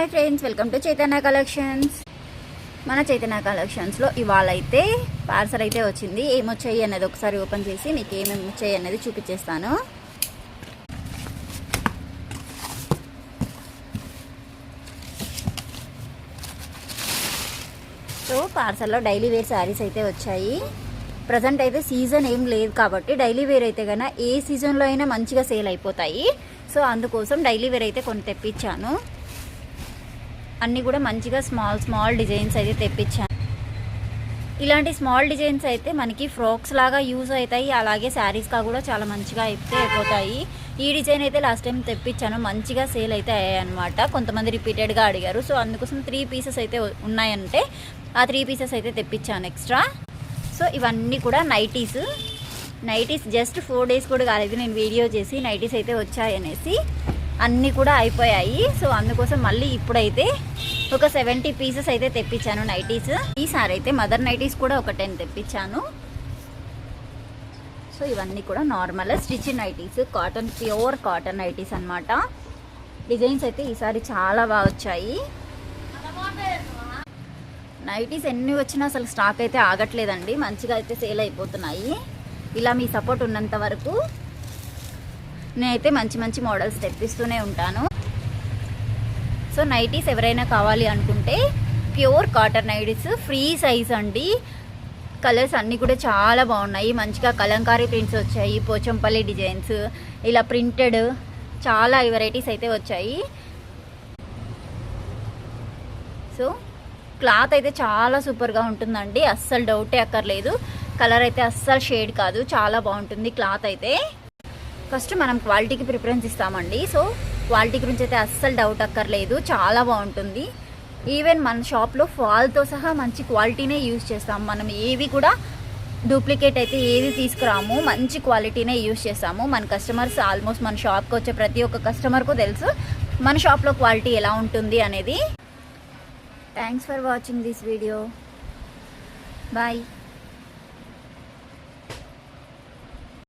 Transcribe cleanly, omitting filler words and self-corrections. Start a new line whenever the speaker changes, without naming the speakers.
Hi friends, welcome to Chaitanya collections. మన చైతన్య కలెక్షన్స్లో ఇవాళ అయితే పార్సల్ అయితే వచ్చింది. ఏమొచ్చాయి అనేది ఒకసారి ఓపెన్ చేసి మీకు ఏమేమి వచ్చాయి అనేది చూపించేస్తాను. సో పార్సల్లో డైలీ వేర్ శారీస్ అయితే వచ్చాయి. ప్రజెంట్ అయితే సీజన్ ఏం లేదు కాబట్టి డైలీ వేర్ అయితే కన్నా ఏ సీజన్లో అయినా మంచిగా సేల్ అయిపోతాయి. సో అందుకోసం డైలీ వేర్ అయితే కొన్ని తెప్పించాను. అన్నీ కూడా మంచిగా స్మాల్ డిజైన్స్ అయితే తెప్పించాను. ఇలాంటి స్మాల్ డిజైన్స్ అయితే మనకి ఫ్రాక్స్ లాగా యూజ్ అవుతాయి, అలాగే శారీస్గా కూడా చాలా మంచిగా అయితే అయిపోతాయి. ఈ డిజైన్ అయితే లాస్ట్ టైం తెప్పించాను, మంచిగా సేల్ అయితే అయ్యాయి అనమాట. కొంతమంది రిపీటెడ్గా అడిగారు. సో అందుకోసం 3 పీసెస్ అయితే ఉన్నాయంటే ఆ 3 పీసెస్ అయితే తెప్పించాను ఎక్స్ట్రా. సో ఇవన్నీ కూడా నైటీస్ జస్ట్ 4 డేస్ కూడా కాలేదు నేను వీడియో చేసి నైటీస్ అయితే వచ్చాయనేసి. అన్నీ కూడా అయిపోయాయి. సో అందుకోసం మళ్ళీ ఇప్పుడైతే ఒక 70 పీసెస్ అయితే తెప్పించాను నైటీస్. ఈసారి అయితే మదర్ నైటీస్ కూడా ఒక 10 తెప్పించాను. సో ఇవన్నీ కూడా normal stitch nighties, pure cotton nighties అనమాట. డిజైన్స్ అయితే ఈసారి చాలా బాగా వచ్చాయి. నైటీస్ ఎన్ని వచ్చినా అసలు స్టాక్ అయితే ఆగట్లేదండి, మంచిగా అయితే సేల్ అయిపోతున్నాయి. ఇలా మీ సపోర్ట్ ఉన్నంత వరకు నేనైతే మంచి మోడల్స్ తెప్పిస్తూనే ఉంటాను. సో నైటీస్ ఎవరైనా కావాలి అనుకుంటే pure cotton nighties, free size అండి. కలర్స్ అన్నీ కూడా చాలా బాగున్నాయి. మంచిగా కలంకారీ ప్రింట్స్ వచ్చాయి, పోచంపల్లి డిజైన్స్, ఇలా ప్రింటెడ్ చాలా వెరైటీస్ అయితే వచ్చాయి. సో క్లాత్ అయితే చాలా సూపర్గా ఉంటుందండి, అస్సలు డౌటే అక్కర్లేదు. కలర్ అయితే అస్సలు షేడ్ కాదు, చాలా బాగుంటుంది క్లాత్ అయితే. ఫస్ట్ మనం క్వాలిటీకి ప్రిఫరెన్స్ ఇస్తామండి. సో క్వాలిటీ గురించి అయితే అస్సలు డౌట్ అక్కర్లేదు, చాలా బాగుంటుంది. ఈవెన్ మన షాప్లో ఫాల్తో సహా మంచి క్వాలిటీనే యూజ్ చేస్తాం. మనం ఏవి కూడా డూప్లికేట్ అయితే ఏది తీసుకురాము, మంచి క్వాలిటీనే యూజ్ చేస్తాము. మన కస్టమర్స్ ఆల్మోస్ట్ మన షాప్కి వచ్చే ప్రతి ఒక్క కస్టమర్కు తెలుసు మన షాప్లో క్వాలిటీ ఎలా ఉంటుంది అనేది. Thanks for watching this video. Bye.